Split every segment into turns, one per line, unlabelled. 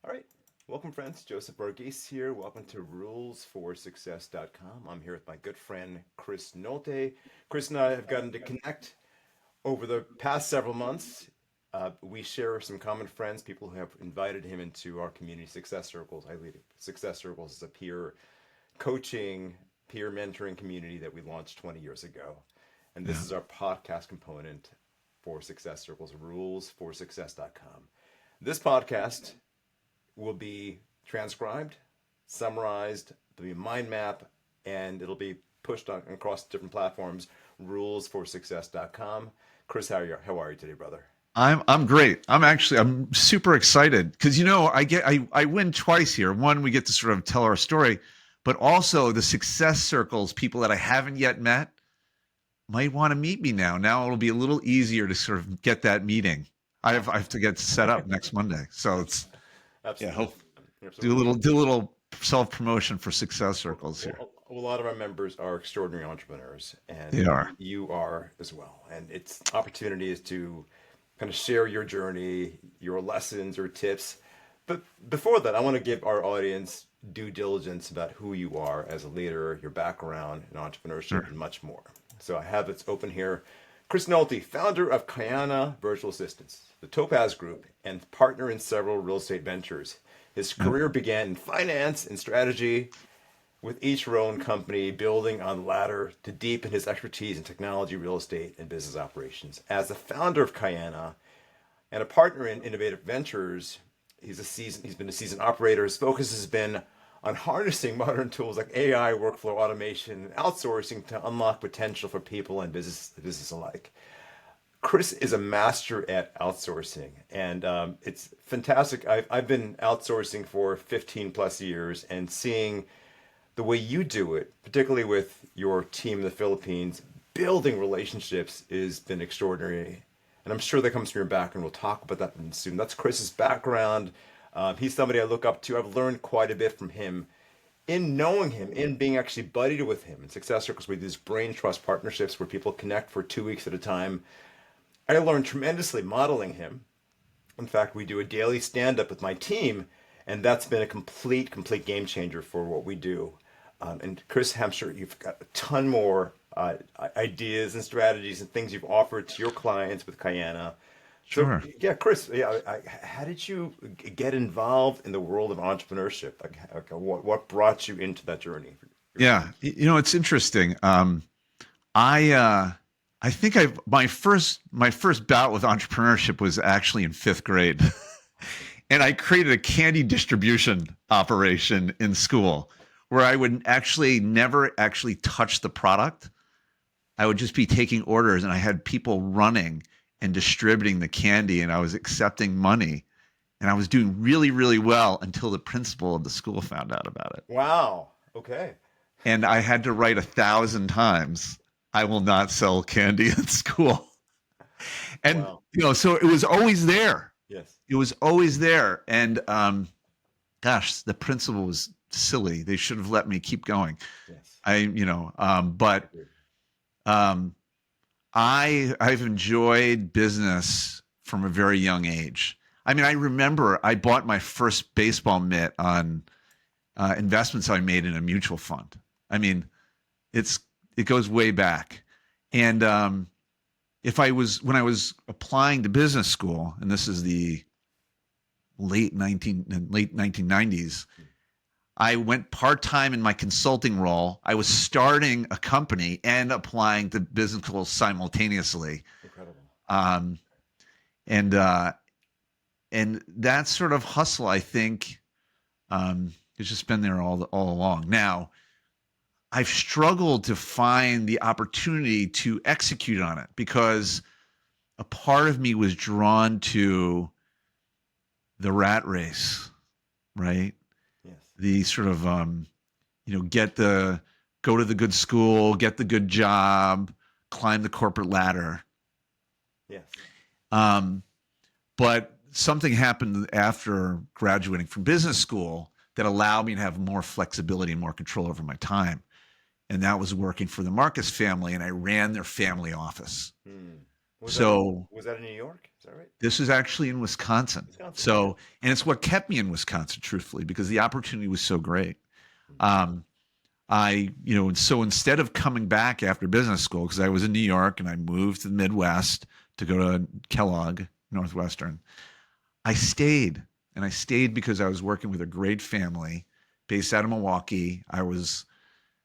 All right. Welcome, friends. Joseph Borghese here. Welcome to rulesforsuccess.com. I'm here with my good friend, Chris Nolte. Chris and I have gotten to connect over the past several months. We share some common friends, people who have invited him into our community success circles. I lead success circles as a peer coaching, peer mentoring community that we launched 20 years ago. And this
Yeah.
is our podcast component for Success Circles, rulesforsuccess.com. This podcast will be transcribed, summarized, there'll be a mind map, and it'll be pushed on across different platforms, rulesforsuccess.com. Chris, how are you today, brother?
I'm great. I'm super excited because I win twice here. One, we get to sort of tell our story, but also the success circles, people that I haven't yet met might want to meet me now. Now it'll be a little easier to sort of get that meeting. I have to get set up next Monday. So it's yeah,
Absolutely.
hope
Absolutely.
do a little self promotion for success circles here.
A lot of our members are extraordinary entrepreneurs,
They
and
are.
you are as well. And it's opportunities to kind of share your journey, your lessons or tips. But before that, I want to give our audience due diligence about who you are as a leader, your background in entrepreneurship,
Sure.
and much more. So I have it open here. Chris Nolte, founder of Kiana Virtual Assistance, the Topaz Group, and partner in several real estate ventures. His
Yeah.
career began in finance and strategy, with each own company building on the ladder to deepen his expertise in technology, real estate, and business operations. As the founder of Kiana and a partner in innovative ventures, he's been a seasoned operator. His focus has been on harnessing modern tools like AI, workflow automation, and outsourcing to unlock potential for people and business alike. Chris is a master at outsourcing, and it's fantastic. I've been outsourcing for 15 plus years, and seeing the way you do it, particularly with your team in the Philippines, building relationships has been extraordinary. And I'm sure that comes from your background. We'll talk about that soon. That's Chris's background. He's somebody I look up to. I've learned quite a bit from him in knowing him, in being actually buddied with him in Success Circles. We do these brain trust partnerships where people connect for 2 weeks at a time. I learned tremendously modeling him. In fact, we do a daily stand up with my team, and that's been a complete game changer for what we do. And Chris, I'm sure you've got a ton more ideas and strategies and things you've offered to your clients with Kayana. So,
Sure.
yeah, Chris, yeah, how did you get involved in the world of entrepreneurship? Like what brought you into that journey?
Yeah. It's interesting. I think my first bout with entrepreneurship was actually in fifth grade, and I created a candy distribution operation in school where I would actually never actually touch the product. I would just be taking orders, and I had people running and distributing the candy, and I was accepting money, and I was doing really, really well until the principal of the school found out about it.
Wow. Okay.
And I had to write 1,000 times, I will not sell candy in school. And,
Wow.
so it was always there.
Yes.
It was always there. And gosh, the principal was silly. They should have let me keep going.
Yes.
But um, I've enjoyed business from a very young age. I mean, I remember I bought my first baseball mitt on investments I made in a mutual fund. I mean, it goes way back. And when I was applying to business school, and this is the late 1990s, I went part-time in my consulting role. I was starting a company and applying to business school simultaneously.
Incredible.
Um, and uh, and that sort of hustle, I think, has just been there all along. Now, I've struggled to find the opportunity to execute on it because a part of me was drawn to the rat race, right?
Yes.
The sort of go to the good school, get the good job, climb the corporate ladder.
Yes.
But something happened after graduating from business school that allowed me to have more flexibility and more control over my time. And that was working for the Marcus family, and I ran their family office.
Hmm.
So
Was that in New York? Is that right?
this is actually in Wisconsin.
Wisconsin. Okay.
So, and it's what kept me in Wisconsin, truthfully, because the opportunity was so great.
Hmm.
Um, so instead of coming back after business school, because I was in New York and I moved to the Midwest to go to Kellogg Northwestern, I stayed. And I stayed because I was working with a great family based out of Milwaukee. I was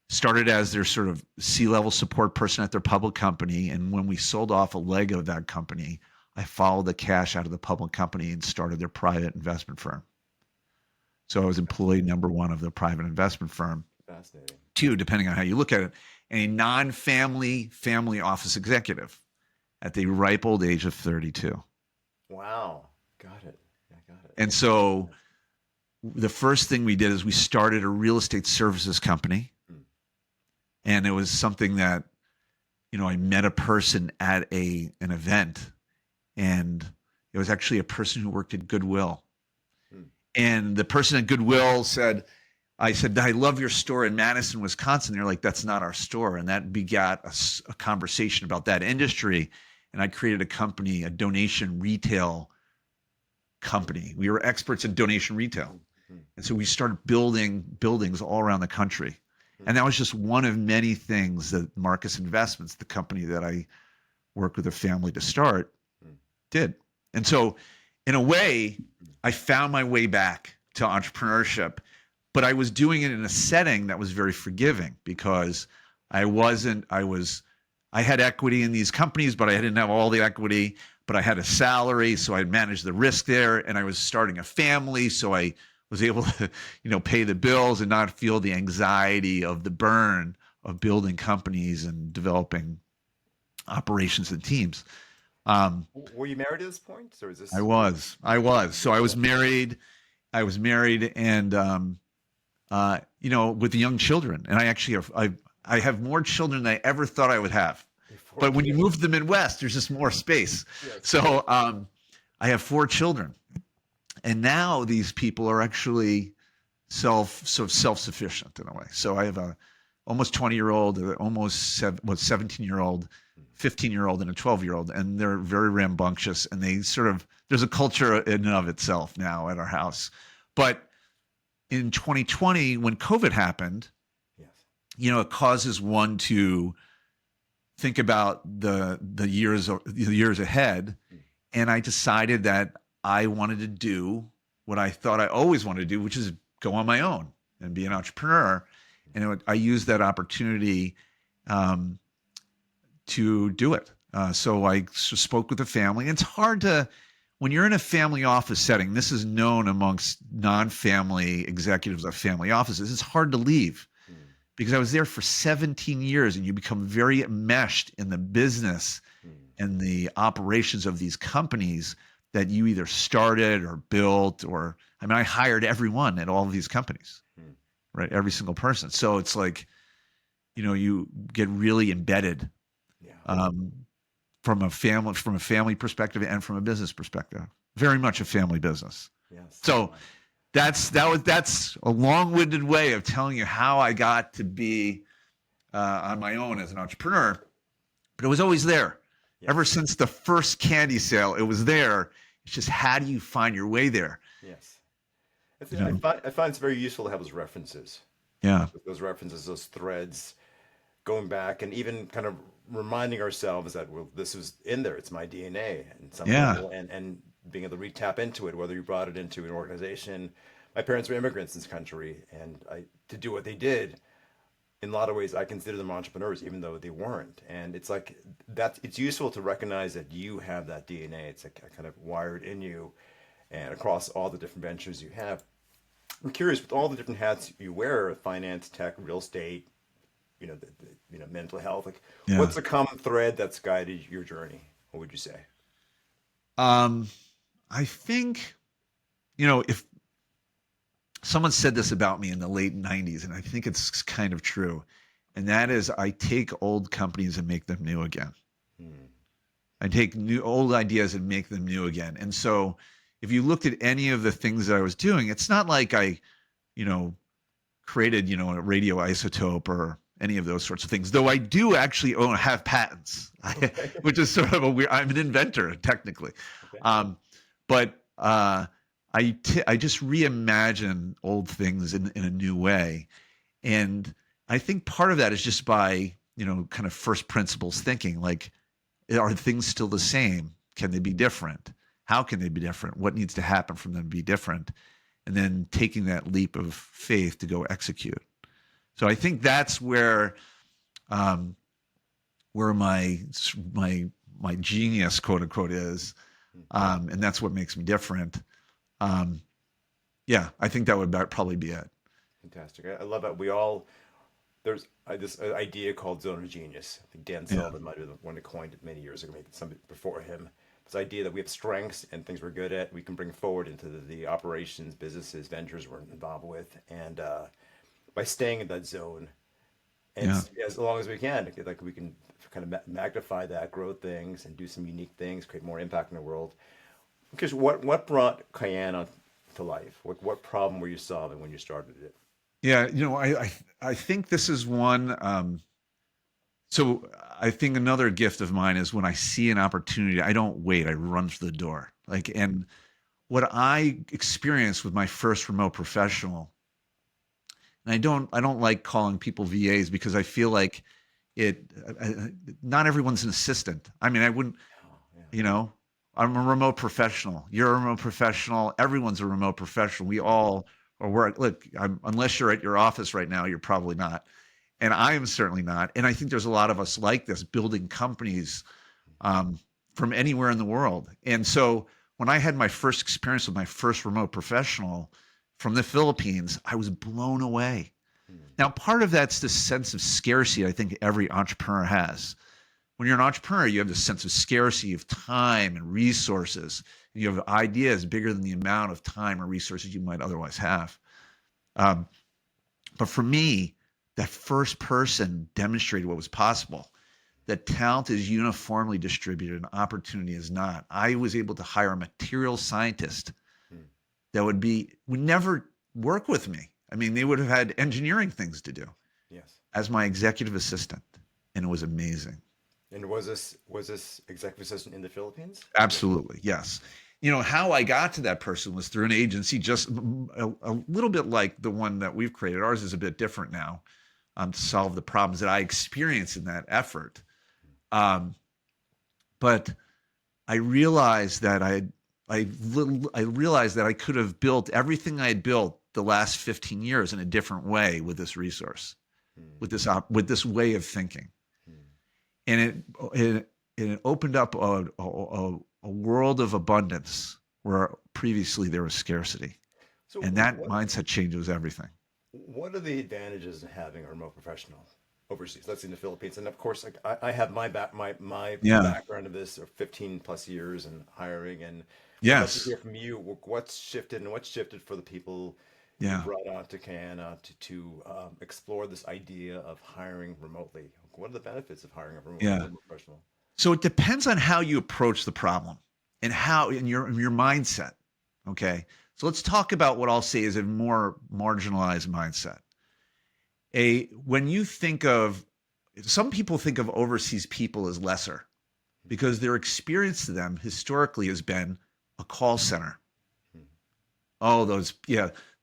started as their sort of C-level support person at their public company. And when we sold off a leg of that company, I followed the cash out of the public company and started their private investment firm. So I was employee number one of the private investment firm.
Fascinating.
Two, depending on how you look at it, and a non-family family office executive at the ripe old age of 32.
Wow. Got it. Yeah, got it.
And so the first thing we did is we started a real estate services company.
Hmm.
And it was something that, I met a person at an event, and it was actually a person who worked at Goodwill.
Hmm.
And the person at Goodwill said, I love your store in Madison, Wisconsin. They're like, that's not our store. And that begat a conversation about that industry. And I created a company, a donation retail company. We were experts in donation retail. And so we started building buildings all around the country. And that was just one of many things that Marcus Investments, the company that I worked with a family to start, did. And so in a way, I found my way back to entrepreneurship, but I was doing it in a setting that was very forgiving because I had equity in these companies, but I didn't have all the equity, but I had a salary. So I managed the risk there, and I was starting a family. So I was able to, pay the bills and not feel the anxiety of the burn of building companies and developing operations and teams.
Were you married at this point, or is this?
I was. So I was married. And, with young children. And I actually I have more children than I ever thought I would have. But when you move to the Midwest, there's just more space.
Yes.
So I have 4 children. And now these people are actually self-sufficient in a way. So I have a almost 20-year-old, almost 17-year-old, 15-year-old, and a 12-year-old, and they're very rambunctious. And they there's a culture in and of itself now at our house. But in 2020, when COVID happened,
yes,
it causes one to think about the years ahead. And I decided that I wanted to do what I thought I always wanted to do, which is go on my own and be an entrepreneur. And I used that opportunity to do it. So I spoke with the family. And it's hard when you're in a family office setting, this is known amongst non-family executives of family offices, it's hard to leave because I was there for 17 years and you become very enmeshed in the business and the operations of these companies that you either started or built I hired everyone at all of these companies, right? Every single person. So it's like, you get really embedded from a family perspective and from a business perspective. Very much a family business.
Yes.
So that's a long-winded way of telling you how I got to be on my own as an entrepreneur, but it was always there. Yes. Ever since the first candy sale, it was there. It's just how do you find your way there?
Yes. I find it's very useful to have those references.
Yeah.
Those references, those threads, going back and even kind of reminding ourselves that this was in there. It's my DNA, and some level, and being able to tap into it, whether you brought it into an organization. My parents were immigrants in this country, and to do what they did, in a lot of ways, I consider them entrepreneurs, even though they weren't. And it's like that. It's useful to recognize that you have that DNA. It's like kind of wired in you, and across all the different ventures you have. I'm curious, with all the different hats you wear, finance, tech, real estate, mental health, what's the common thread that's guided your journey? What would you say?
I think, if someone said this about me in the late 90s, and I think it's kind of true, and that is I take old companies and make them new again. I take old ideas and make them new again. And so if you looked at any of the things that I was doing, it's not like I, created, a radioisotope or any of those sorts of things. Though I do actually have patents,
Okay.
which is sort of a weird. I'm an inventor technically,
Okay.
but I just reimagine old things in a new way, and I think part of that is just by kind of first principles thinking. Like, are things still the same? Can they be different? How can they be different? What needs to happen for them to be different? And then taking that leap of faith to go execute. So I think that's where my genius, quote unquote, is, and that's what makes me different. Yeah, I think that would probably be it.
Fantastic. I love it. There's this idea called zone of genius. I think Dan
Yeah,
Sullivan might have been the one who coined it many years ago, maybe somebody before him. This idea that we have strengths and things we're good at, we can bring forward into the operations, businesses, ventures we're involved with, and by staying in that zone, and
yeah.
as long as we can, like we can kind of magnify that, grow things, and do some unique things, create more impact in the world. Because what brought Kiana to life? What problem were you solving when you started it?
Yeah, I think this is one. So I think another gift of mine is when I see an opportunity, I don't wait. I run through the door. And what I experienced with my first remote professional, and I don't like calling people VAs because I feel like it. Not everyone's an assistant. I mean, I wouldn't.
Oh, yeah.
You know, I'm a remote professional. You're a remote professional. Everyone's a remote professional. We all are work. Look, unless you're at your office right now, you're probably not. And I am certainly not. And I think there's a lot of us like this, building companies from anywhere in the world. And so when I had my first experience with my first remote professional from the Philippines, I was blown away. Now, part of that's this sense of scarcity I think every entrepreneur has. When you're an entrepreneur, you have this sense of scarcity of time and resources. You have ideas bigger than the amount of time or resources you might otherwise have. Um, but for me, that first person demonstrated what was possible. That talent is uniformly distributed and opportunity is not. I was able to hire a material scientist
Hmm.
that would never work with me. I mean, they would have had engineering things to do
Yes.
as my executive assistant. And it was amazing.
And was this executive assistant in the Philippines?
Absolutely. Yes. How I got to that person was through an agency, just a little bit like the one that we've created. Ours is a bit different now, to solve the problems that I experienced in that effort. But I realized that I realized that I could have built everything I had built the last 15 years in a different way with this resource,
Hmm.
with this way of thinking.
Hmm.
And it opened up a world of abundance where previously there was scarcity.
So
And that mindset change was everything.
what are the advantages of having a remote professional overseas? Let's say in the Philippines, and of course, like I have my
Yeah.
background of this of 15 plus years in hiring, and would love to
Yes.
hear from you what's shifted for the people you
Yeah.
brought on to Canada to explore this idea of hiring remotely. What are the benefits of hiring a
Yeah.
remote professional?
So it depends on how you approach the problem and how in your mindset. Okay. So let's talk about what I'll say is a more marginalized mindset. When you think of some people think of overseas people as lesser because their experience to them historically has been a call center.
Hmm.
Oh,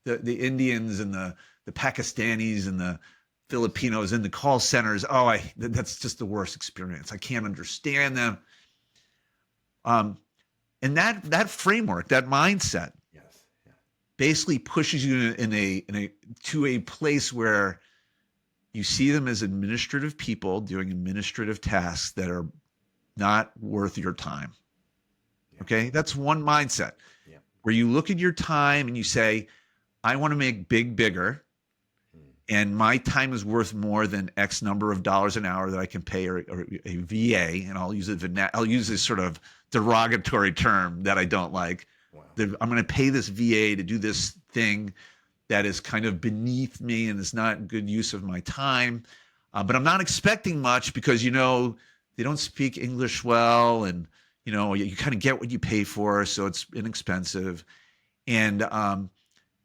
the Indians and the Pakistanis and the
Yes.
Filipinos in the call centers. Oh, that's just the worst experience. I can't understand them. Um, and that framework, that mindset,
Yes. Yeah.
basically pushes you in a to a place where you see them as administrative people doing administrative tasks that are not worth your time.
Yeah.
Okay, that's one mindset
Yeah.
where you look at your time and you say, I want to make bigger,
Hmm.
and my time is worth more than X number of dollars an hour that I can pay or a VA, and I'll use this sort of derogatory term that I don't like.
Wow.
I'm going to pay this VA to do this thing that is kind of beneath me and is not good use of my time. But I'm not expecting much because they don't speak English well, and you kind of get what you pay for, so it's inexpensive. And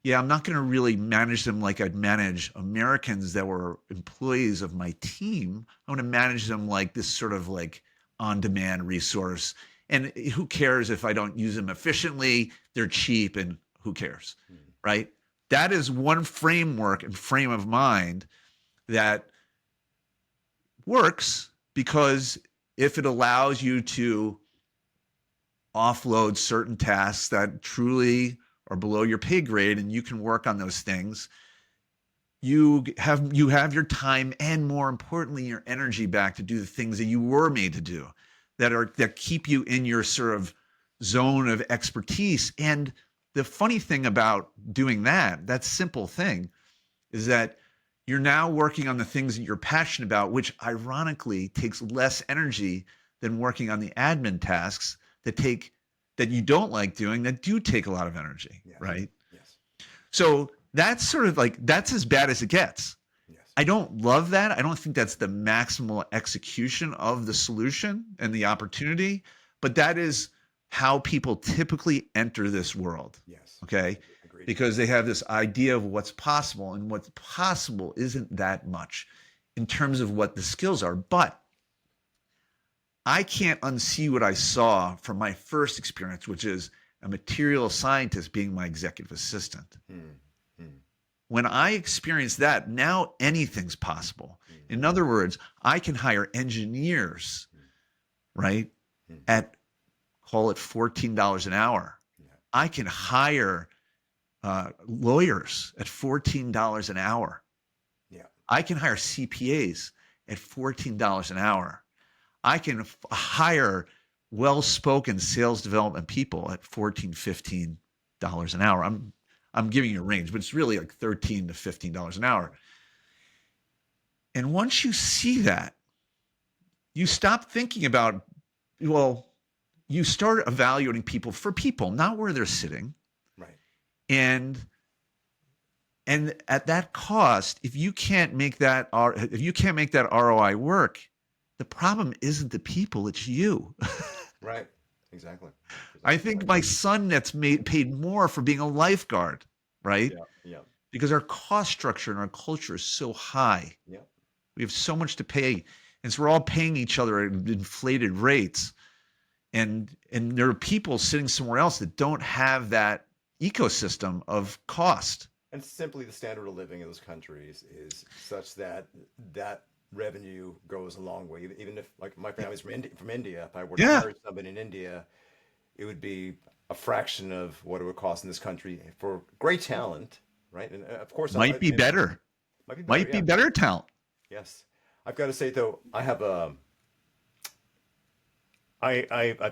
yeah, I'm not going to really manage them like I'd manage Americans that were employees of my team. I want to manage them like this sort of like on-demand resource. And who cares if I don't use them efficiently? They're cheap, and who cares, right? That is one framework and frame of mind that works, because if it allows you to offload certain tasks that truly are below your pay grade and you can work on those things, you have your time, and more importantly your energy back to do the things that you were made to do, that keep you in your sort of zone of expertise. And the funny thing about doing that simple thing, is that you're now working on the things that you're passionate about, which ironically takes less energy than working on the admin tasks that you don't like doing, that do take a lot of energy,
Yes.
right?
Yes.
So that's sort of like, that's as bad as it gets.
Yes.
I don't love that. I don't think that's the maximal execution of the solution and the opportunity, but that is how people typically enter this world.
Yes.
Okay.
Agreed.
Because they have this idea of what's possible, and what's possible isn't that much in terms of what the skills are. But I can't unsee what I saw from my first experience, which is a material scientist being my executive assistant. When I experienced that, now anything's possible. In other words, I can hire engineers, right, at, call it $14 an hour. I can hire lawyers at $14 an hour.
Yeah.
I can hire CPAs at $14 an hour. I can hire well-spoken sales development people at $14, $15 an hour. I'm giving you a range, but it's really like $13 to $15 an hour. And once you see that, you stop thinking about, well, you start evaluating people for people, not where they're sitting.
Right.
And at that cost, if you can't make that ROI work, the problem isn't the people, it's you.
Right. Exactly.
I think my son that's paid more for being a lifeguard, right?
Yeah. Yeah.
Because our cost structure and our culture is so high.
Yeah.
We have so much to pay. And so we're all paying each other at inflated rates. And there are people sitting somewhere else that don't have that ecosystem of cost.
And simply the standard of living in those countries is such that that revenue goes a long way. Even if, like, my family's from India, if I were to
Yeah.
hire somebody in India, it would be a fraction of what it would cost in this country for great talent, right? And of course,
Might be better.
Might be better.
Might be better talent.
Yes. I've got to say though, I've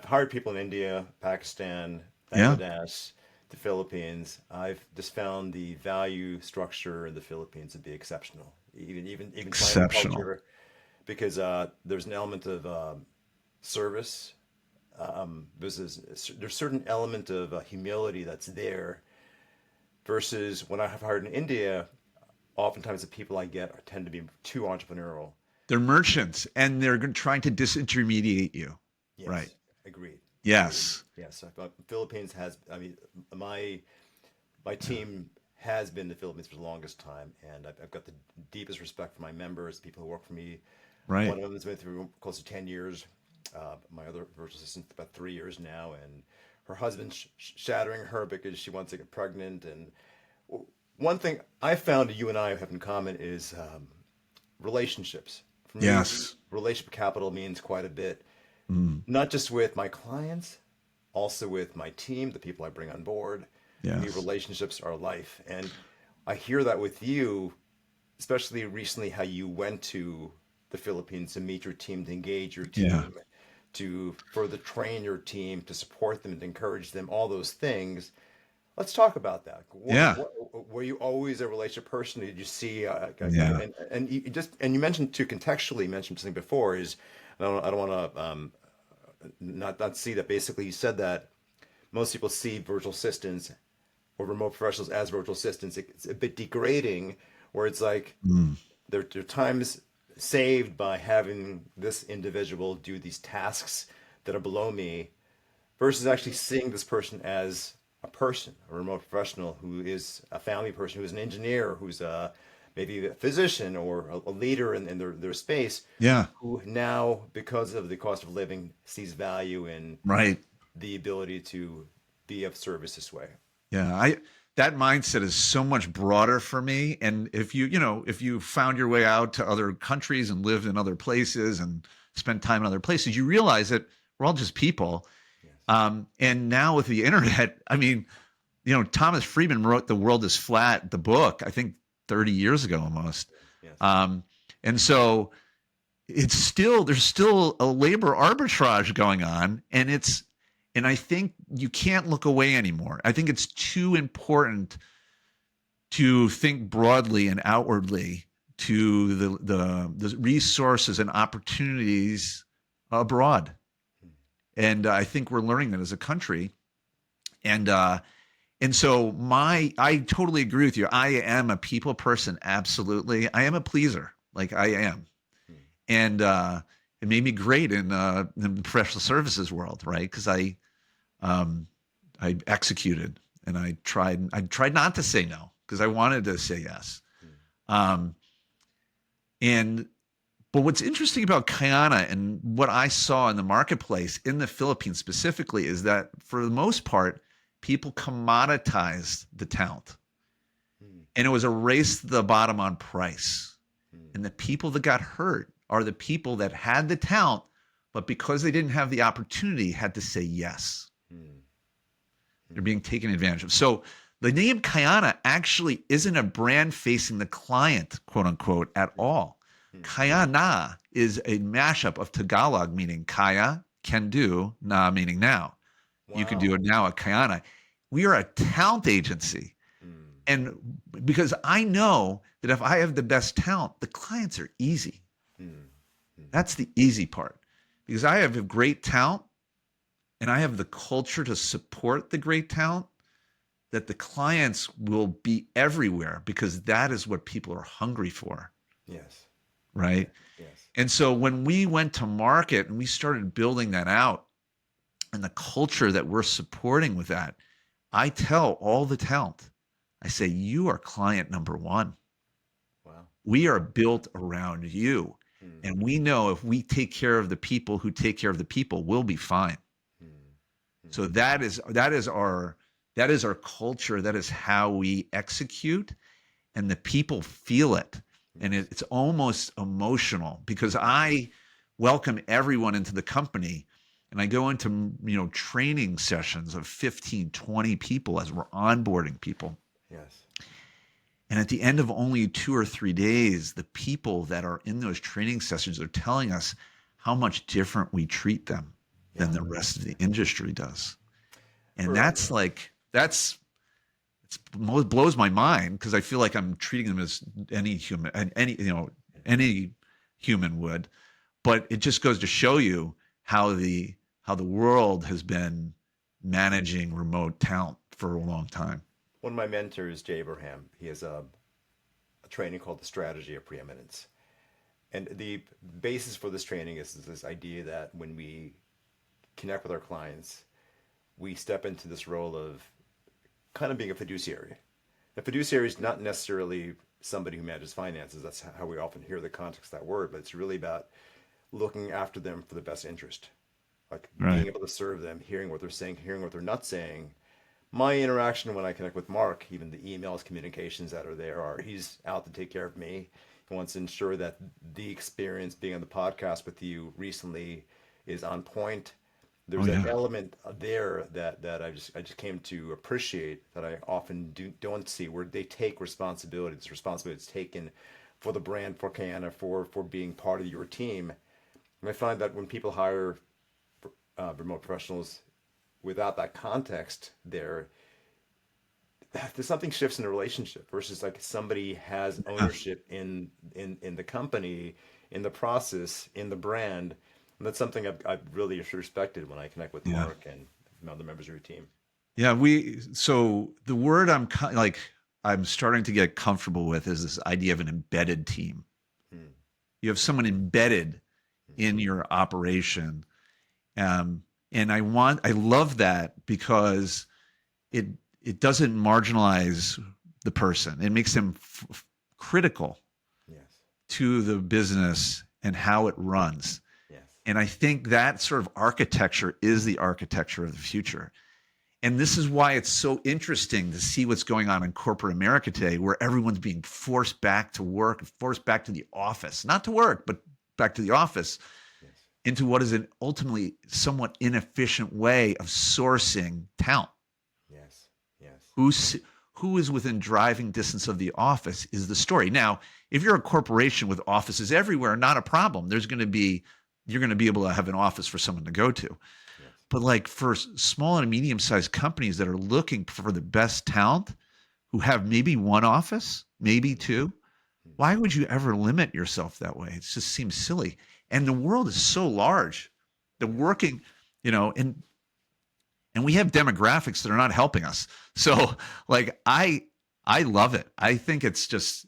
hired people in India, Pakistan,
Yeah.
Bangladesh, the Philippines. I've just found the value structure in the Philippines to be exceptional. Even China
Exceptional.
culture, because there's an element of service. There's certain element of humility that's there, versus when I have hired in India, oftentimes the people I get tend to be too entrepreneurial.
They're merchants, and they're trying to disintermediate you.
Yes,
Right.
agreed.
Yes.
Yes, I thought Philippines has. I mean, my team has been in the Philippines for the longest time, and I've got the deepest respect for my members, people who work for me.
Right.
One of them has been through close to 10 years. My other virtual assistant about 3 years now, and her husband's shattering her because she wants to get pregnant. And one thing I found you and I have in common is relationships. For me,
Yes.
relationship capital means quite a bit, not just with my clients, also with my team, the people I bring on board. For me,
Yes.
relationships are life. And I hear that with you, especially recently, how you went to the Philippines to meet your team, to engage your team,
Yeah.
to further train your team, to support them, to encourage them, all those things. Let's talk about that.
Yeah.
Were you always a relationship person? Did you see,
Yeah.
and you mentioned, to contextually mention something before, is, I don't want to not see that, basically you said that most people see virtual assistants or remote professionals as virtual assistants. It's a bit degrading, where it's like there are times saved by having this individual do these tasks that are below me, versus actually seeing this person as a person, a remote professional who is a family person, who's an engineer, who's maybe a physician or a leader in their space,
Yeah.
who now, because of the cost of living, sees value in
Right.
the ability to be of service this way.
Yeah. That mindset is so much broader for me. And if you found your way out to other countries and lived in other places and spent time in other places, you realize that we're all just people.
Yes.
And now with the internet, I mean, Thomas Friedman wrote "The World Is Flat," the book, I think 30 years ago almost.
Yes.
And so there's still a labor arbitrage going on, and I think you can't look away anymore. I think it's too important to think broadly and outwardly to the resources and opportunities abroad. And I think we're learning that as a country. And so I totally agree with you. I am a people person. Absolutely. I am a pleaser. Like I am. And it made me great in the professional services world, right? Because I executed and I tried not to say no because I wanted to say yes. But what's interesting about Kiana and what I saw in the marketplace in the Philippines specifically is that for the most part, people commoditized the talent. And it was a race to the bottom on price. And the people that got hurt are the people that had the talent, but because they didn't have the opportunity, had to say yes. They're being taken advantage of. So the name Kiana actually isn't a brand facing the client, quote unquote, at all. Kiana is a mashup of Tagalog, meaning kaya, can do, na, meaning now.
Wow.
You can do it now at Kiana. We are a talent agency. And because I know that if I have the best talent, the clients are easy. That's the easy part. Because I have a great talent and I have the culture to support the great talent, that the clients will be everywhere because that is what people are hungry for.
Yes.
Right?
Yes.
And so when we went to market and we started building that out and the culture that we're supporting with that, I tell all the talent, I say, you are client number one.
Wow.
We are built around you. And we know if we take care of the people who take care of the people, we'll be fine. So that is our culture. That is how we execute, and the people feel it. And it's almost emotional because I welcome everyone into the company and I go into, training sessions of 15, 20 people as we're onboarding people.
Yes.
And at the end of only 2 or 3 days, the people that are in those training sessions are telling us how much different we treat them than the rest of the industry does. And it blows my mind because I feel like I'm treating them as any human would. But it just goes to show you how the world has been managing remote talent for a long time.
One of my mentors, Jay Abraham, he has a training called the Strategy of Preeminence. And the basis for this training is this idea that when we connect with our clients, we step into this role of kind of being a fiduciary. A fiduciary is not necessarily somebody who manages finances. That's how we often hear the context of that word, but it's really about looking after them for the best interest. Like being able to serve them, hearing what they're saying, hearing what they're not saying. My interaction when I connect with Mark, even the emails, communications that are there, are he's out to take care of me. He wants to ensure that the experience being on the podcast with you recently is on point. There's an element there that I just came to appreciate that I often don't see, where they take responsibility. This responsibility is taken for the brand, for Kiana, for being part of your team. And I find that when people hire remote professionals without that context there's something shifts in the relationship versus like somebody has ownership in the company, in the process, in the brand. And that's something I've really respected when I connect with Mark and other members of your team.
Yeah, so the word I'm starting to get comfortable with is this idea of an embedded team. You have someone embedded in your operation. And I love that because it it doesn't marginalize the person. It makes them critical
Yes.
to the business and how it runs.
Yes.
And I think that sort of architecture is the architecture of the future. And this is why it's so interesting to see what's going on in corporate America today, where everyone's being forced back to work, forced back to the office, not to work, but back to the office,
Yes.
into what is an ultimately somewhat inefficient way of sourcing talent.
Yes. Yes.
Who is within driving distance of the office is the story. Now, if you're a corporation with offices everywhere, not a problem. You're going to be able to have an office for someone to go to.
Yes.
But like for small and medium sized companies that are looking for the best talent, who have maybe one office, maybe two, why would you ever limit yourself that way? It just seems silly. And the world is so large. The working, and we have demographics that are not helping us. So like I love it. I think it's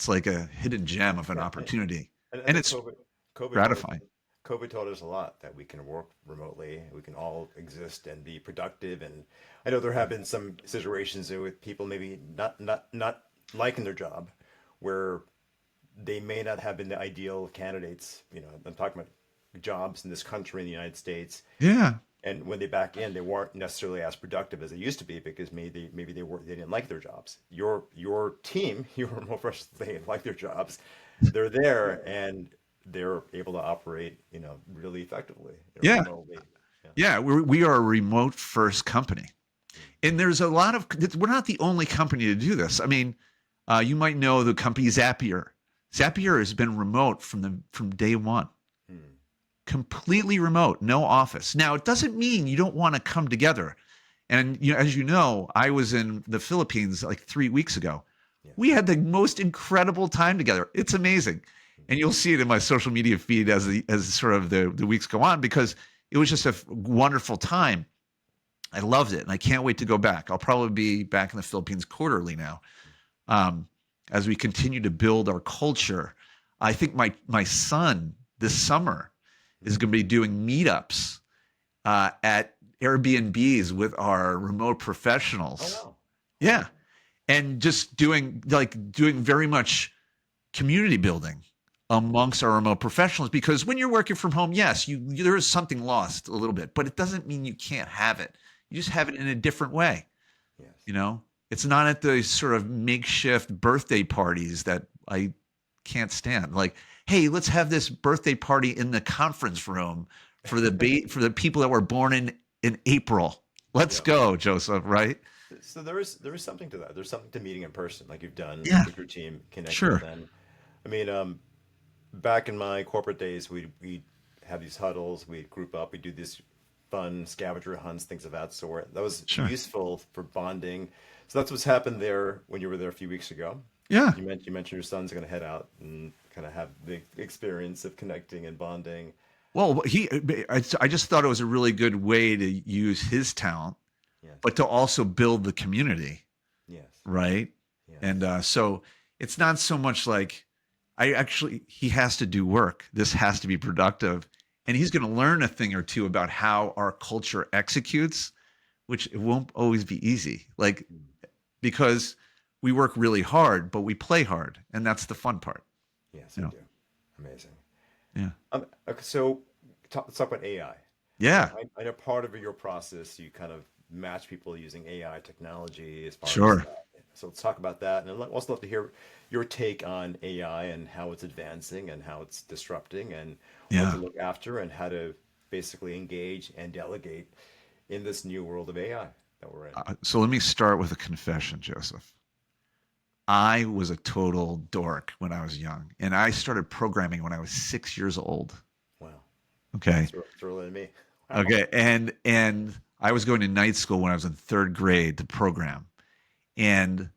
like a hidden gem of an opportunity.
And I
And
think
it's
COVID
gratifying.
COVID taught us a lot that we can work remotely, we can all exist and be productive. And I know there have been some situations with people maybe not liking their job, where they may not have been the ideal candidates. I'm talking about jobs in this country, in the United States.
Yeah.
And when they back in, they weren't necessarily as productive as they used to be, because maybe they didn't like their jobs. Your team, your remote professionals, they like their jobs. They're there and they're able to operate, really effectively,
Yeah.
remotely. Yeah.
Yeah. We are a remote first company. And there's a lot of, we're not the only company to do this. I mean, you might know the company Zapier. Zapier has been remote from day one.
Hmm.
Completely remote, no office. Now, it doesn't mean you don't want to come together. And as you know, I was in the Philippines like 3 weeks ago.
Yes.
We had the most incredible time together. It's amazing, and you'll see it in my social media feed as sort of the weeks go on, because it was just a wonderful time. I loved it, and I can't wait to go back. I'll probably be back in the Philippines quarterly now, as we continue to build our culture. I think my son this summer is going to be doing meetups at Airbnbs with our remote professionals.
Oh, wow.
Yeah. And just doing very much community building amongst our remote professionals, because when you're working from home, yes, there is something lost a little bit, but it doesn't mean you can't have it. You just have it in a different way.
Yes.
It's not at the sort of makeshift birthday parties that I can't stand. Like, hey, let's have this birthday party in the conference room for the people that were born in April. Let's
Yeah.
go, Joseph, right?
So there is something to that. There's something to meeting in person, like you've done
Yeah.
with your team, connecting
Sure.
with them. I mean, back in my corporate days, we have these huddles, we group up, we do these fun scavenger hunts, things of that sort. That was
Sure.
useful for bonding. So that's what's happened there when you were there a few weeks ago.
Yeah.
You mentioned your son's going to head out and kind of have the experience of connecting and bonding.
Well, I just thought it was a really good way to use his talent,
Yes.
but to also build the community,
Yes.
right?
Yes.
And so it's not so much like he has to do work. This has to be productive. And he's going to learn a thing or two about how our culture executes, which it won't always be easy. Like, because we work really hard, but we play hard. And that's the fun part.
Yes,
You
I
know?
do. Amazing.
Yeah.
Okay, so let's talk about AI.
Yeah.
I know part of your process, you kind of match people using AI technology as far as
Sure.
that. So let's talk about that. And I'd also love to hear your take on AI and how it's advancing and how it's disrupting and what to
Yeah.
look after and how to basically engage and delegate in this new world of AI that we're in.
So let me start with a confession, Joseph. I was a total dork when I was young, and I started programming when I was 6 years old.
Wow.
Okay.
It's earlier than me. Wow.
Okay. And I was going to night school when I was in third grade to program. And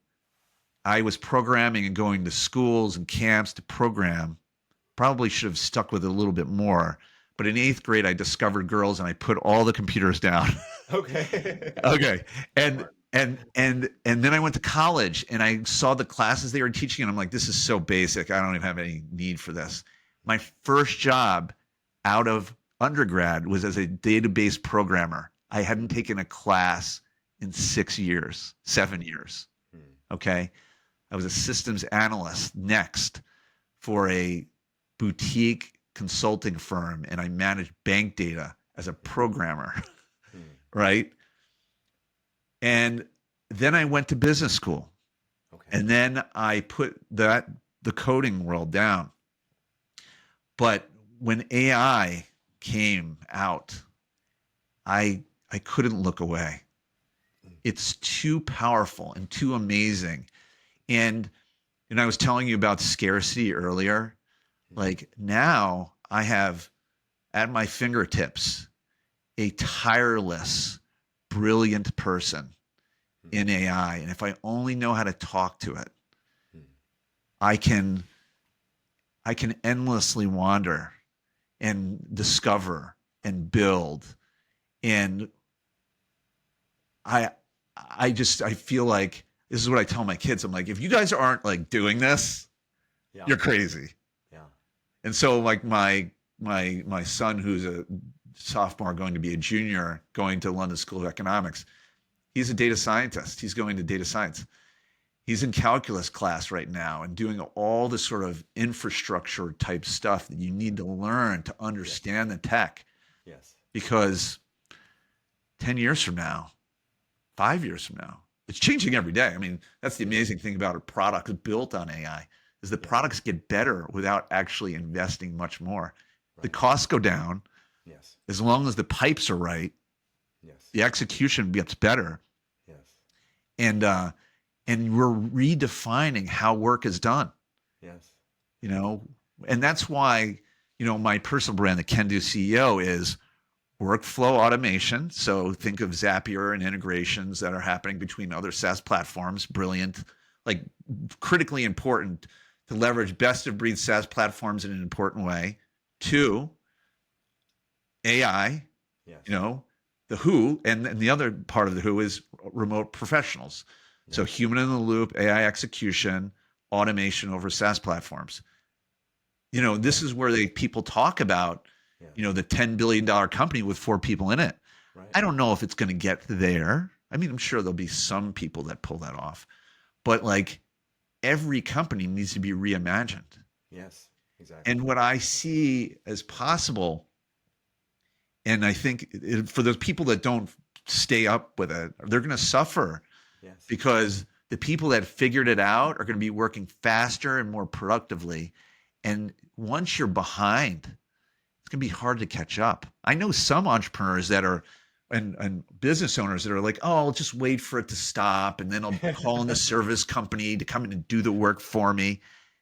I was programming and going to schools and camps to program. Probably should have stuck with it a little bit more. But in eighth grade, I discovered girls and I put all the computers down.
Okay.
Okay. And
Smart.
and then I went to college and I saw the classes they were teaching and I'm like, this is so basic. I don't even have any need for this. My first job out of undergrad was as a database programmer. I hadn't taken a class in 6 years, 7 years. Okay. I was a systems analyst next for a boutique consulting firm, and I managed bank data as a programmer, right? And then I went to business school.
Okay.
And then I put the coding world down. But when AI came out, I couldn't look away. It's too powerful and too amazing. And I was telling you about scarcity earlier. Like now I have at my fingertips a tireless, brilliant person in AI. And if I only know how to talk to it, I can endlessly wander and discover and build. And I feel like this is what I tell my kids. I'm like, if you guys aren't like doing this, you're crazy.
Yeah.
And so like my son, who's a sophomore going to be a junior, going to London School of Economics, he's a data scientist. He's going to data science. He's in calculus class right now and doing all the sort of infrastructure type stuff that you need to learn to understand the tech.
Yes.
Because 10 years from now, 5 years from now, it's changing every day. I mean, that's the amazing thing about a product built on AI is the products get better without actually investing much more. Right. The costs go down.
Yes.
As long as the pipes are right.
Yes.
The execution gets better.
Yes.
And we're redefining how work is done.
Yes.
And that's why, my personal brand, the Can Do CEO, is workflow automation. So think of Zapier and integrations that are happening between other SaaS platforms. Brilliant, like critically important to leverage best of breed SaaS platforms in an important way. 2, AI,
yes.
The who, and the other part of the who is remote professionals. Yes. So human in the loop, AI execution, automation over SaaS platforms. This is where people talk about, the $10 billion company with 4 people in it. Right. I don't know if it's going to get there. I mean, I'm sure there'll be some people that pull that off, but like every company needs to be reimagined.
Yes, exactly.
And what I see as possible, and I think for those people that don't stay up with it, they're going to suffer.
Yes.
Because the people that figured it out are going to be working faster and more productively. And once you're behind, it's going to be hard to catch up. I know some entrepreneurs that are, and business owners that are like, oh, I'll just wait for it to stop. And then I'll call in the service company to come in and do the work for me.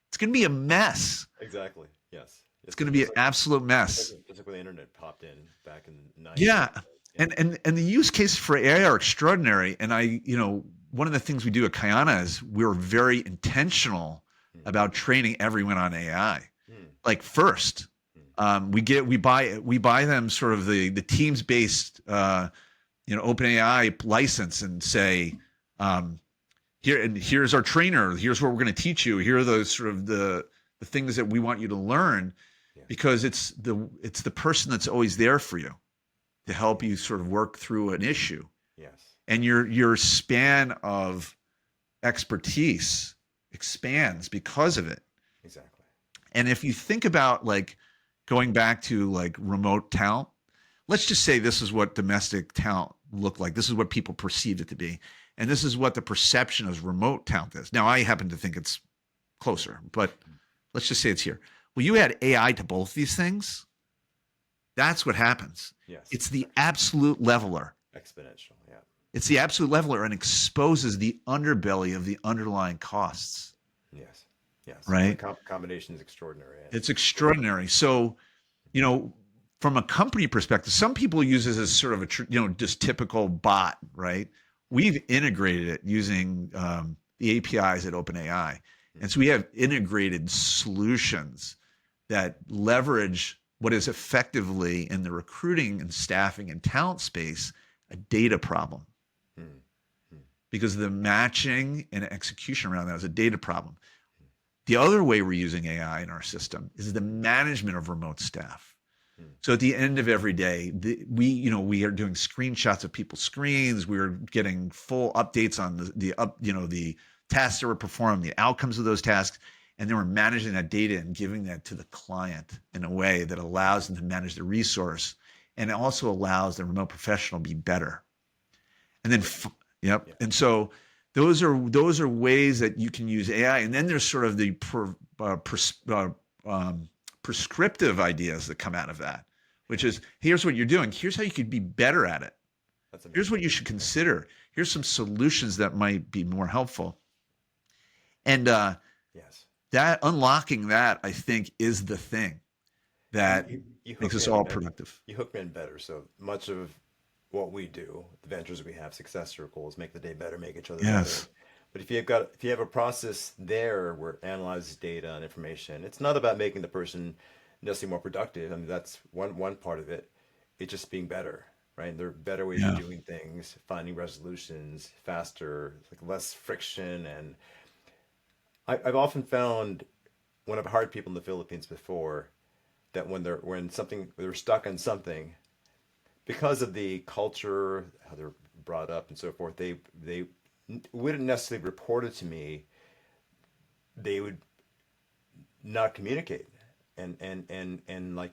It's going to be a mess.
Exactly. Yes.
It's going to be an absolute mess.
Just like when the internet popped in back in the 90s.
Yeah. And the use cases for AI are extraordinary. And one of the things we do at Kiana is we're very intentional about training everyone on AI. Like first, we buy them sort of the teams based OpenAI license and say, here's our trainer. Here's what we're going to teach you. Here are those sort of the things that we want you to learn, because it's the person that's always there for you to help you sort of work through an issue.
Yes.
And your span of expertise expands because of it.
Exactly.
And if you think about like going back to like remote talent, let's just say this is what domestic talent looked like. This is what people perceived it to be. And this is what the perception of remote talent is. Now, I happen to think it's closer, but let's just say it's here. Well, you add AI to both these things, that's what happens.
Yes.
It's the absolute leveler.
Exponential, yeah.
It's the absolute leveler and exposes the underbelly of the underlying costs.
Yes. Yes.
Right.
The combination is extraordinary.
It's extraordinary. So, from a company perspective, some people use this as sort of a, just typical bot, right? We've integrated it using the APIs at OpenAI. And so we have integrated solutions that leverage what is effectively in the recruiting and staffing and talent space, a data problem. Because the matching and execution around that is a data problem. The other way we're using AI in our system is the management of remote staff. So at the end of every day, we are doing screenshots of people's screens. We're getting full updates on the tasks that were performed, the outcomes of those tasks, and then we're managing that data and giving that to the client in a way that allows them to manage the resource, and it also allows the remote professional to be better. And then, yep. And so those are ways that you can use AI. And then there's sort of the prescriptive ideas that come out of that, which is, here's what you're doing. Here's how you could be better at it. Here's what you should consider. Here's some solutions that might be more helpful. And that unlocking that, I think, is the thing that makes us all productive.
You hook me in better. So much of what we do, the ventures we have, success circles, make the day better, make each other better. But if you have a process there where it analyzes data and information, it's not about making the person necessarily more productive. I mean, that's one part of it. It's just being better, right? And there are better ways of doing things, finding resolutions faster, like less friction. And I've often found when I've hired people in the Philippines before, that when they're stuck on something, because of the culture, how they're brought up and so forth, they wouldn't necessarily report it to me. They would not communicate, and like,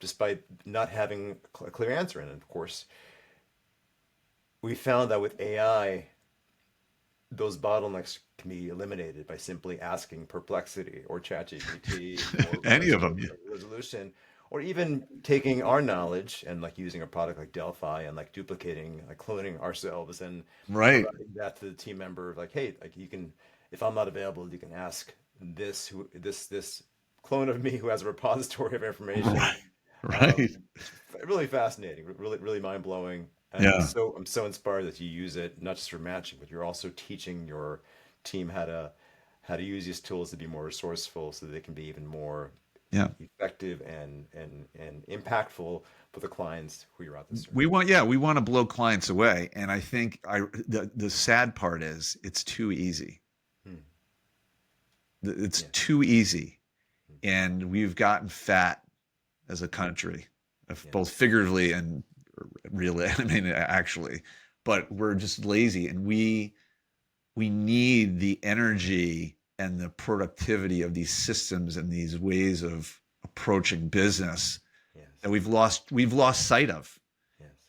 despite not having a clear answer. And of course, we found that with AI, those bottlenecks can be eliminated by simply asking Perplexity or ChatGPT or
any of them,
resolution, or even taking our knowledge and like using a product like Delphi and like duplicating, like cloning ourselves and
right.
providing that to the team member, like, hey, like you can, if I'm not available, you can ask this clone of me who has a repository of information.
Right.
Really fascinating, really mind blowing. And I'm so inspired that you use it not just for matching, but you're also teaching your team how to use these tools to be more resourceful, so that they can be even more effective and impactful for the clients who you're out there serving.
We want to blow clients away, and I think the sad part is it's too easy. It's too easy, and we've gotten fat as a country, both figuratively and really, I mean, actually, but we're just lazy, and we need the energy and the productivity of these systems and these ways of approaching business that we've lost sight of.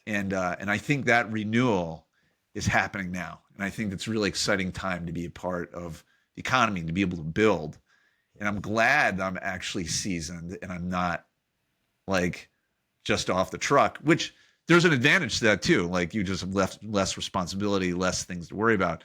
And I think that renewal is happening now. And I think it's a really exciting time to be a part of the economy and to be able to build. And I'm glad I'm actually seasoned and I'm not like just off the truck, which there's an advantage to that too. Like, you just have less responsibility, less things to worry about.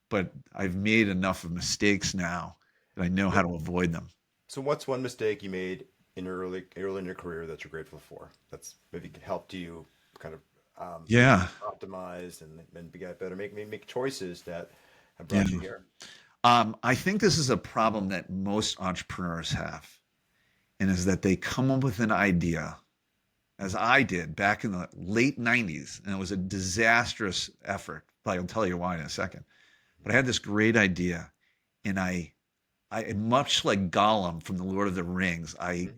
But I've made enough of mistakes now that I know how to avoid them.
So what's one mistake you made in early in your career that you're grateful for? That's maybe helped you kind of optimize and get better, make choices that have brought you here.
I think this is a problem that most entrepreneurs have, and is that they come up with an idea, as I did back in the late 90s, and it was a disastrous effort. I'll tell you why in a second. But I had this great idea, and I much like Gollum from the Lord of the Rings, I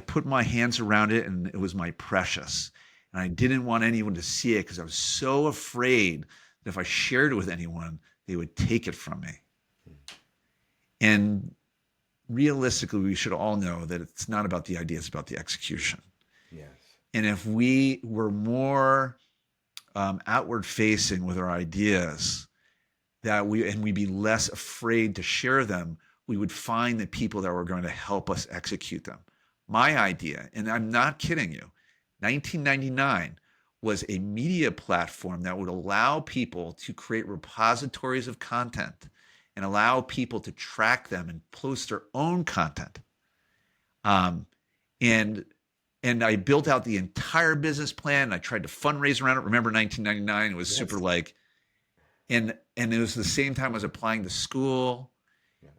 put my hands around it, and it was my precious. And I didn't want anyone to see it because I was so afraid that if I shared it with anyone, they would take it from me. And realistically, we should all know that it's not about the idea, it's about the execution.
Yes.
And if we were more outward facing with our ideas, we'd be less afraid to share them, we would find the people that were going to help us execute them. My idea, and I'm not kidding you, 1999 was a media platform that would allow people to create repositories of content and allow people to track them and post their own content. And I built out the entire business plan. I tried to fundraise around it. Remember 1999? It was super like, and it was the same time I was applying to school.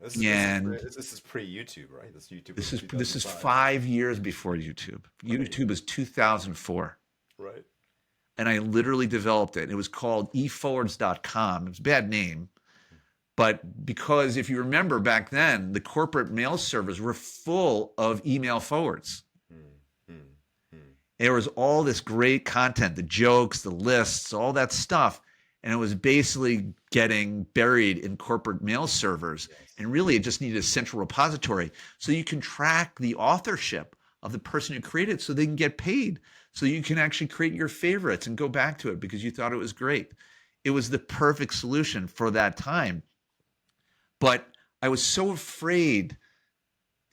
This is pre-YouTube, right?
This is 5 years before YouTube. YouTube is 2004.
Right.
And I literally developed it. It was called eforwards.com. It was a bad name. But because if you remember back then, the corporate mail servers were full of email forwards. There was all this great content, the jokes, the lists, all that stuff. And it was basically getting buried in corporate mail servers.
Yes.
And really, it just needed a central repository. So you can track the authorship of the person who created it so they can get paid. So you can actually create your favorites and go back to it because you thought it was great. It was the perfect solution for that time. But I was so afraid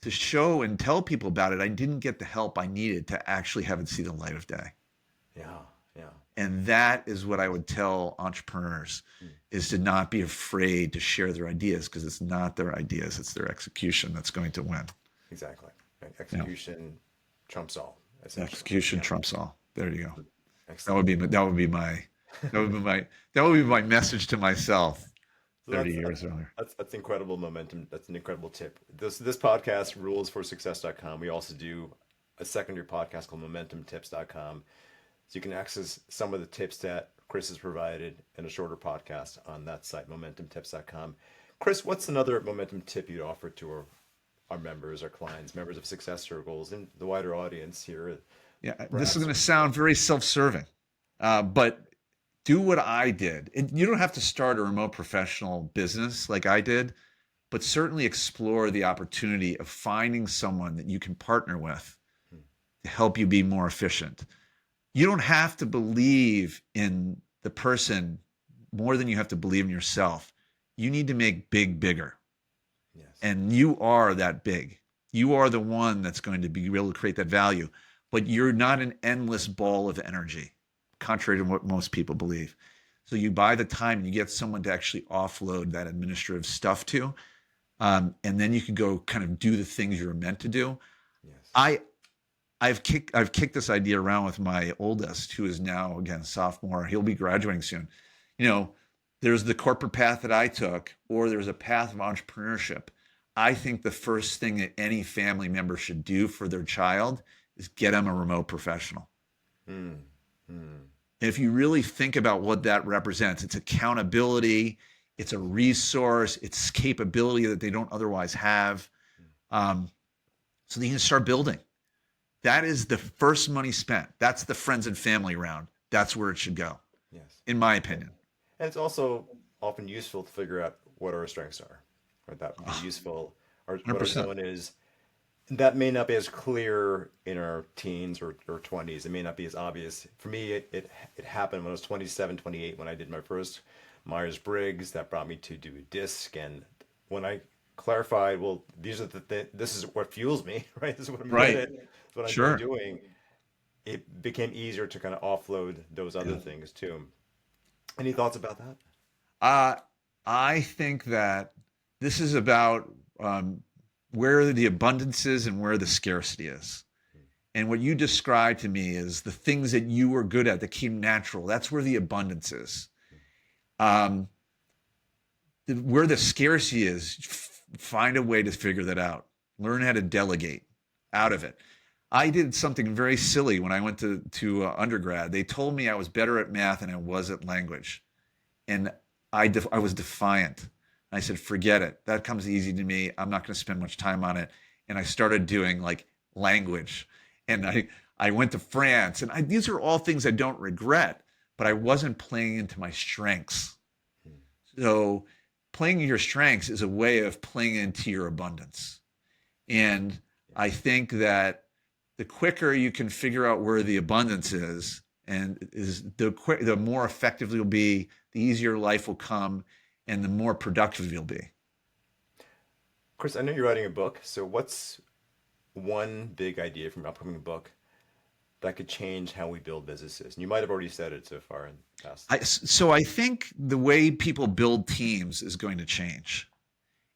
to show and tell people about it, I didn't get the help I needed to actually have it see the light of day.
Yeah. Yeah.
And that is what I would tell entrepreneurs is to not be afraid to share their ideas because it's not their ideas, it's their execution that's going to win.
Exactly. Execution trumps all.
Execution trumps all. There you go.
Excellent.
That would be my message to myself.
So
30 years earlier.
That's incredible momentum. That's an incredible tip. This podcast, rulesforsuccess.com. We also do a secondary podcast called momentumtips.com. So you can access some of the tips that Chris has provided in a shorter podcast on that site, momentumtips.com. Chris, what's another momentum tip you'd offer to our members, our clients, members of Success Circles, and the wider audience here?
Yeah, this is going to sound very self-serving, but do what I did. And you don't have to start a remote professional business like I did, but certainly explore the opportunity of finding someone that you can partner with to help you be more efficient. You don't have to believe in the person more than you have to believe in yourself. You need to make big bigger.
Yes.
And you are that big. You are the one that's going to be able to create that value, but you're not an endless ball of energy, contrary to what most people believe. So you buy the time and you get someone to actually offload that administrative stuff to, and then you can go kind of do the things you're meant to do.
Yes.
I've kicked this idea around with my oldest, who is now, again, sophomore. He'll be graduating soon. You know, there's the corporate path that I took, or there's a path of entrepreneurship. I think the first thing that any family member should do for their child is get them a remote professional. If you really think about what that represents, it's accountability, it's a resource, it's capability that they don't otherwise have. So they can start building. That is the first money spent. That's the friends and family round. That's where it should go,
Yes.
in my opinion.
And it's also often useful to figure out what our strengths are. Right? That would be useful. Or what our
100%.
zone is. That may not be as clear in our teens or 20s. It may not be as obvious. For me, it happened when I was 27, 28, when I did my first Myers-Briggs. That brought me to do a DISC. And when I clarified, well, these are this is what fuels me, right? This is what I'm
Right.
good at. This is what
Sure.
I'm doing. It became easier to kind of offload those other things too. Any thoughts about that?
I think that this is about where the abundance is and where the scarcity is. And what you described to me is the things that you were good at that came natural. That's where the abundance is. Where the scarcity is, find a way to figure that out. Learn how to delegate out of it. I did something very silly when I went to undergrad. They told me I was better at math than I was at language. And I was defiant. I said, forget it. That comes easy to me. I'm not going to spend much time on it. And I started doing like language. And I went to France. And these are all things I don't regret, but I wasn't playing into my strengths. So playing your strengths is a way of playing into your abundance. And I think that the quicker you can figure out where the abundance is, and the more effectively you'll be, the easier life will come, and the more productive you'll be.
Chris, I know you're writing a book. So what's one big idea from your upcoming book that could change how we build businesses? And you might have already said it so far in the past.
So I think the way people build teams is going to change.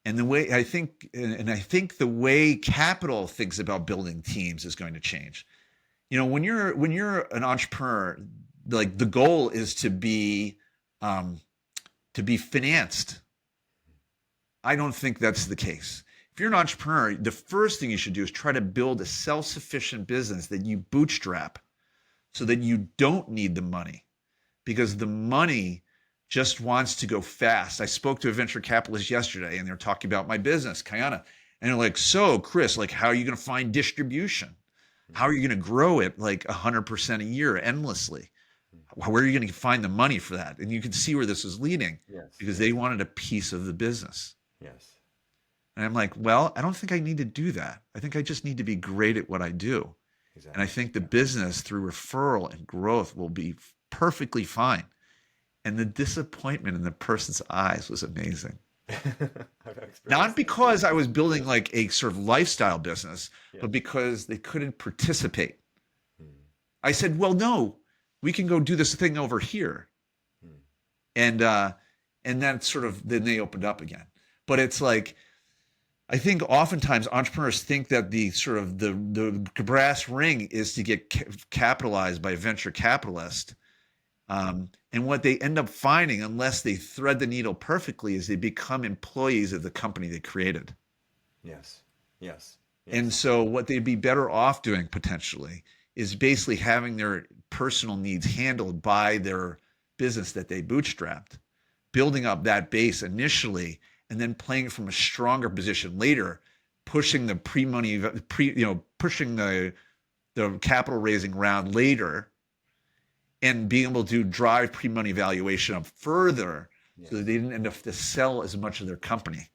And I think the way capital thinks about building teams is going to change. You know, when you're an entrepreneur, like the goal is to be financed. I don't think that's the case. If you're an entrepreneur, the first thing you should do is try to build a self-sufficient business that you bootstrap so that you don't need the money, because the money just wants to go fast. I spoke to a venture capitalist yesterday and they're talking about my business, Kiana. And they're like, so Chris, like, how are you going to find distribution? How are you going to grow it like 100% a year endlessly?
Mm-hmm.
Where are you going to find the money for that? And you can see where this was leading
Yes.
because
Yes.
they wanted a piece of the business.
Yes.
And I'm like, well, I don't think I need to do that. I think I just need to be great at what I do. And I
Exactly.
think the
Yeah.
business through referral and growth will be perfectly fine. And the disappointment in the person's eyes was amazing.
I've
Not
experienced that too.
because I was building like a sort of lifestyle business,
Yes.
but because they couldn't participate.
Mm.
I said, well, no, we can go do this thing over here.
Mm.
And then sort of then they opened up again. But it's like I think oftentimes entrepreneurs think that the sort of the brass ring is to get capitalized by a venture capitalist. And what they end up finding, unless they thread the needle perfectly, is they become employees of the company they created.
Yes. Yes.
And
Yes.
so what they'd be better off doing potentially is basically having their personal needs handled by their business that they bootstrapped, building up that base initially, and then playing from a stronger position later, pushing the pre-money, pushing the capital raising round later, and being able to drive pre-money valuation up further, so that
Yes.
they didn't end up to sell as much of their company.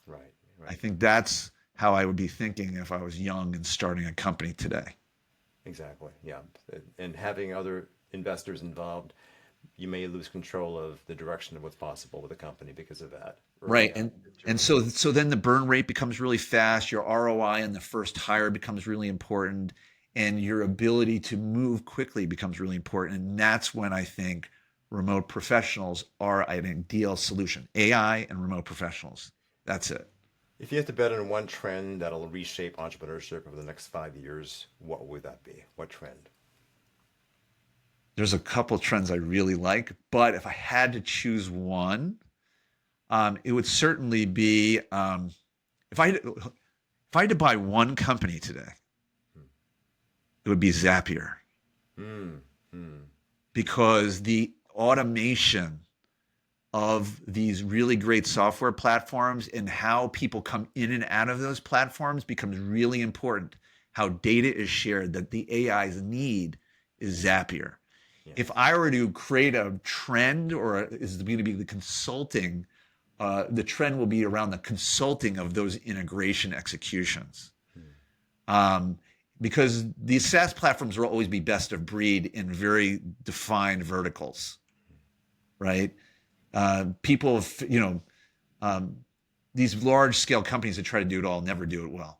Right.
I
Right.
think that's how I would be thinking if I was young and starting a company today.
Exactly. Yeah. And having other investors involved, you may lose control of the direction of what's possible with a company because of that
Right.
early on.
And so then the burn rate becomes really fast. Your ROI on the first hire becomes really important, and your ability to move quickly becomes really important. And that's when I think remote professionals are an ideal solution. AI and remote professionals. That's it.
If you had to bet on one trend that'll reshape entrepreneurship over the next 5 years, what would that be? What trend?
There's a couple trends I really like, but if I had to choose one, it would certainly be if I had to buy one company today, it would be Zapier,
Hmm. Hmm.
because the automation of these really great software platforms and how people come in and out of those platforms becomes really important. How data is shared that the AIs need is Zapier. If
Yes.
I were to create a trend, or is going to be the consulting, the trend will be around the consulting of those integration executions.
Hmm.
Um, because these SaaS platforms will always be best of breed in very defined verticals, right? People, um, these large scale companies that try to do it all never do it well.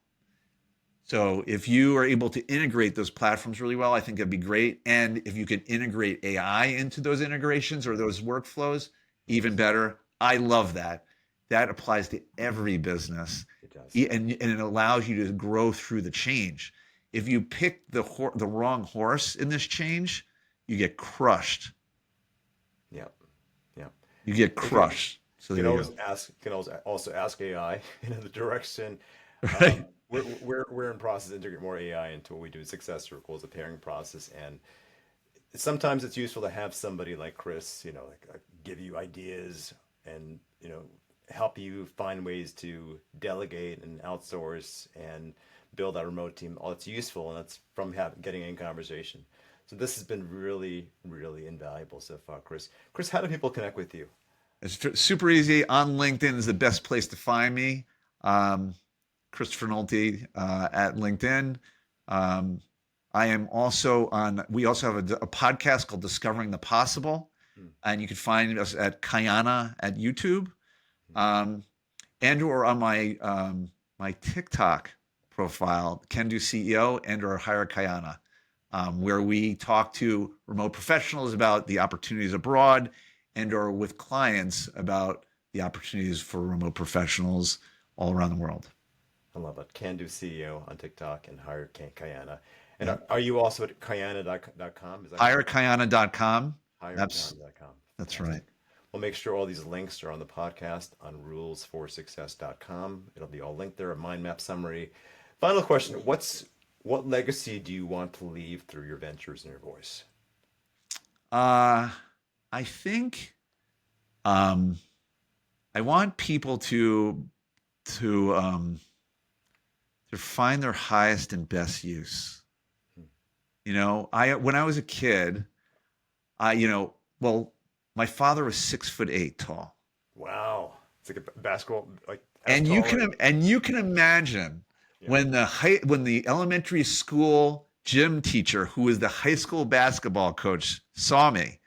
So if you are able to integrate those platforms really well, I think that'd be great. And if you can integrate AI into those integrations or those workflows, even
Yes.
better. I love that. That applies to every business,
It does.
and it allows you to grow through the change. If you pick the wrong horse in this change, you get crushed.
Yep. Yep.
You get
You can
crushed. So
can
there you
always
go.
ask. Can also ask AI in the direction.
Right.
We're in process to integrate more AI into what we do in Success Circles, the pairing process, and sometimes it's useful to have somebody like Chris, like give you ideas and help you find ways to delegate and outsource and build that remote team. All it's useful, and that's from getting in conversation. So this has been really, really invaluable so far, Chris. Chris, how do people connect with you?
It's super easy. On LinkedIn is the best place to find me. Um, Christopher Nolte at LinkedIn. Um, I am also on, we also have a podcast called Discovering the Possible.
Hmm.
And you can find us at Kiana at YouTube. Um, and or on my TikTok profile, Can Do CEO and or Hire Kiana, where we talk to remote professionals about the opportunities abroad and or with clients about the opportunities for remote professionals all around the world.
I love it. Can Do CEO on TikTok and hire Kayana. And
Yeah.
are you also at kayana.com? Is that correct?
HireKiana.com.
Hirekayana.com.
That's right.
Fantastic. We'll make sure all these links are on the podcast on rulesforsuccess.com. It'll be all linked there, a mind map summary. Final question. What legacy do you want to leave through your ventures and your voice?
Uh, I think um, I want people to to find their highest and best use. You know, when I was a kid, well, my father was 6'8" tall.
Wow. It's like a basketball, like as
And
tall as.
you can imagine
Yeah.
when the elementary school gym teacher, who was the high school basketball coach, saw me.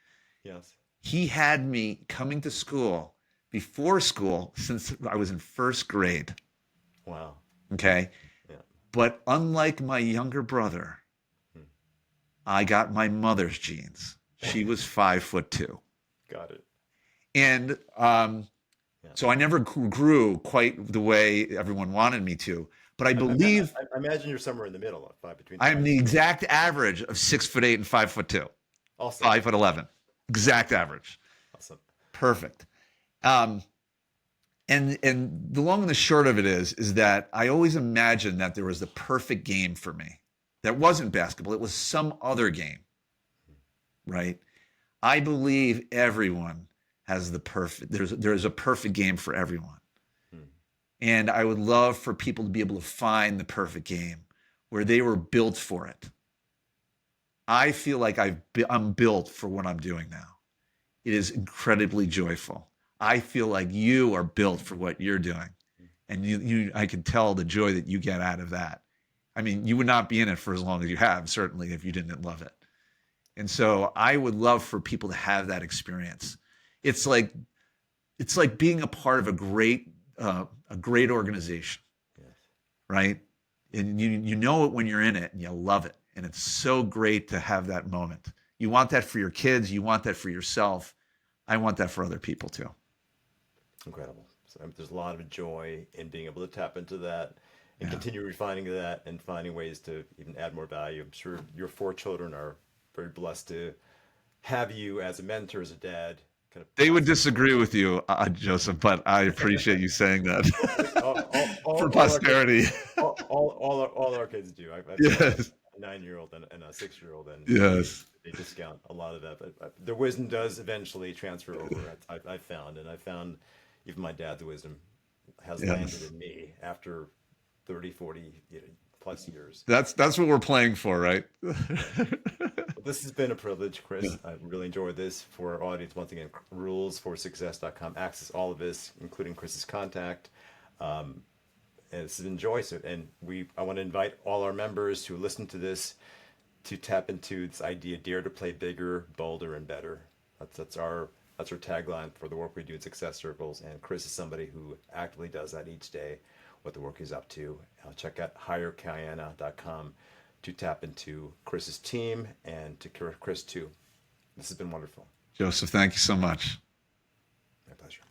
Yes.
He had me coming to school before school since I was in first grade.
Wow.
Okay.
Yeah.
But unlike my younger brother,
Hmm.
I got my mother's genes. She was 5'2".
Got it.
And
Yeah.
so I never grew quite the way everyone wanted me to. But I believe
I imagine you're somewhere in the middle, between
I'm
five
the
and two.
exact average of 6'8" and 5'2",
Awesome.
5'11". Exact average.
Awesome.
Perfect. Um, and the long and the short of it is that I always imagined that there was the perfect game for me. That wasn't basketball. It was some other game, right? I believe everyone has the perfect. There's a perfect game for everyone.
Hmm.
And I would love for people to be able to find the perfect game where they were built for it. I feel like I'm built for what I'm doing now. It is incredibly joyful. I feel like you are built for what you're doing. And I can tell the joy that you get out of that. I mean, you would not be in it for as long as you have, certainly, if you didn't love it. And so I would love for people to have that experience. It's like being a part of a great organization,
Yes.
right? And you know it when you're in it and you love it. And it's so great to have that moment. You want that for your kids. You want that for yourself. I want that for other people too.
Incredible. So there's a lot of joy in being able to tap into that and
Yeah.
continue refining that and finding ways to even add more value. I'm sure your four children are very blessed to have you as a mentor, as a dad, kind of
They would
pass on
disagree with you, Joseph, but I appreciate you saying that for
all our kids,
posterity.
all our kids do. I've got
Yes.
a 9-year-old and a 6-year-old, and
Yes.
they discount a lot of that, but their wisdom does eventually transfer over. I've found, and I found even my dad's wisdom has landed
Yes.
in me after 30, 40 plus years.
That's what we're playing for, right?
But this has been a privilege,
Yeah.
Chris. I really enjoyed this. For our audience, once again, rulesforsuccess.com. Access all of this, including Chris's contact. And this has been joy. So, and I want to invite all our members who listen to this to tap into this idea: dare to play bigger, bolder, and better. That's our tagline for the work we do in Success Circles. And Chris is somebody who actively does that each day. What the work he's up to. Check out hirekiana.com to tap into Chris's team and to Chris too. This has been wonderful.
Joseph, thank you so much.
My pleasure.